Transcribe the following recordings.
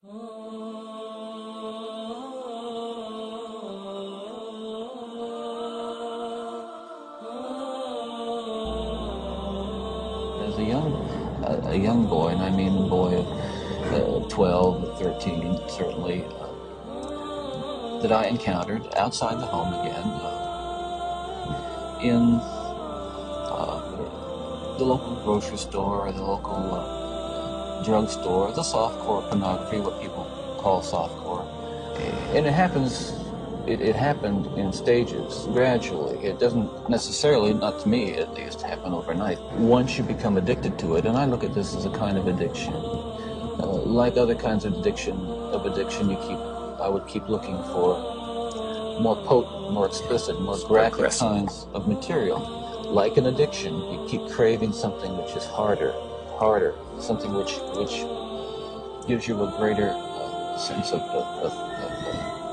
As a young boy, and I mean a boy of 12, 13, certainly, that I encountered outside the home again, in the local grocery store, or the local drugstore, the softcore pornography, what people call softcore. And it happened in stages, gradually. It doesn't necessarily, not to me at least, happen overnight. Once you become addicted to it, and I look at this as a kind of addiction, like other kinds of addiction, I would keep looking for more potent, more explicit, more graphic kinds of material. Like an addiction, you keep craving something which is harder, something which gives you a greater sense of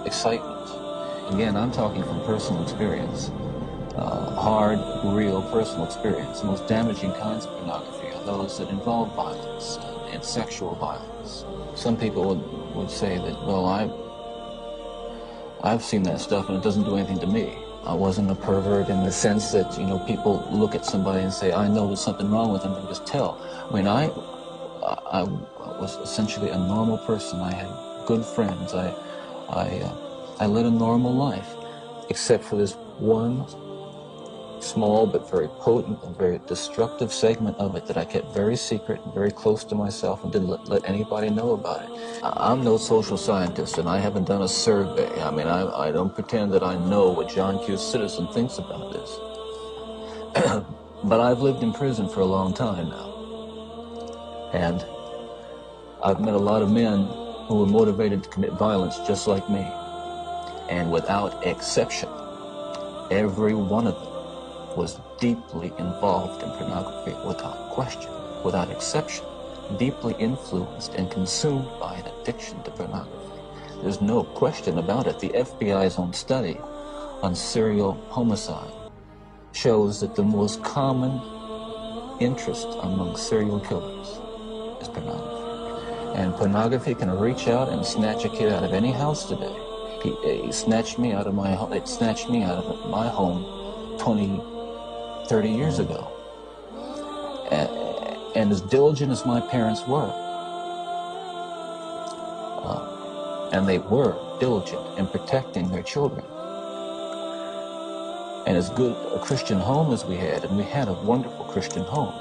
excitement. Again, I'm talking from personal experience, hard, real personal experience. The most damaging kinds of pornography are those that involve violence and sexual violence. Some people would say that, well, I've seen that stuff and it doesn't do anything to me. I wasn't a pervert in the sense that, people look at somebody and say, I know there's something wrong with them, and just tell. I mean, I was essentially a normal person. I had good friends. I led a normal life, except for this one small but very potent and very destructive segment of it that I kept very secret and very close to myself and didn't let anybody know about it. I'm no social scientist, and I haven't done a survey. I mean, I don't pretend that I know what John Q. Citizen thinks about this. But I've lived in prison for a long time now. And I've met a lot of men who were motivated to commit violence just like me. And without exception, every one of them was deeply involved in pornography, without question, without exception, deeply influenced and consumed by an addiction to pornography. There's no question about it. The FBI's own study on serial homicide shows that the most common interest among serial killers is pornography. And pornography can reach out and snatch a kid out of any house today. He snatched me out of my home. It snatched me out of my home 20, 30 years ago. And as diligent as my parents were, and they were diligent in protecting their children, and as good a Christian home as we had, and we had a wonderful Christian home,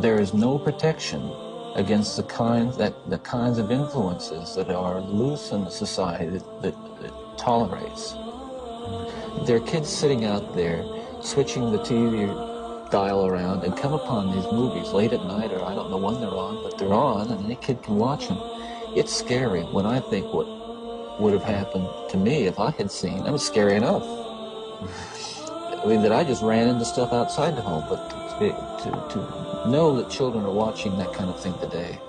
there is no protection against the kinds of influences that are loose in the society that tolerates. There are kids sitting out there switching the TV dial around and come upon these movies late at night, or I don't know when they're on, but they're on, and any kid can watch them. It's scary when I think what would have happened to me if I had seen. It was scary enough. I mean, that I just ran into stuff outside the home, but to know that children are watching that kind of thing today,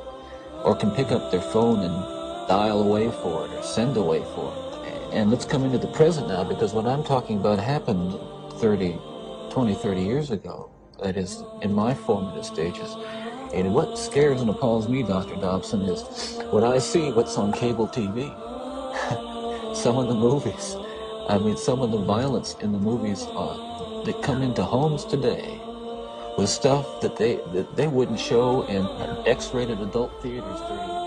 or can pick up their phone and dial away for it, or send away for it. And let's come into the present now, because what I'm talking about happened 20, 30 years ago. That is, in my formative stages. And what scares and appalls me, Dr. Dobson, is when I see what's on cable TV. Some of the movies. I mean, some of the violence in the movies that come into homes today with stuff that they wouldn't show in X-rated adult theaters 30 years ago.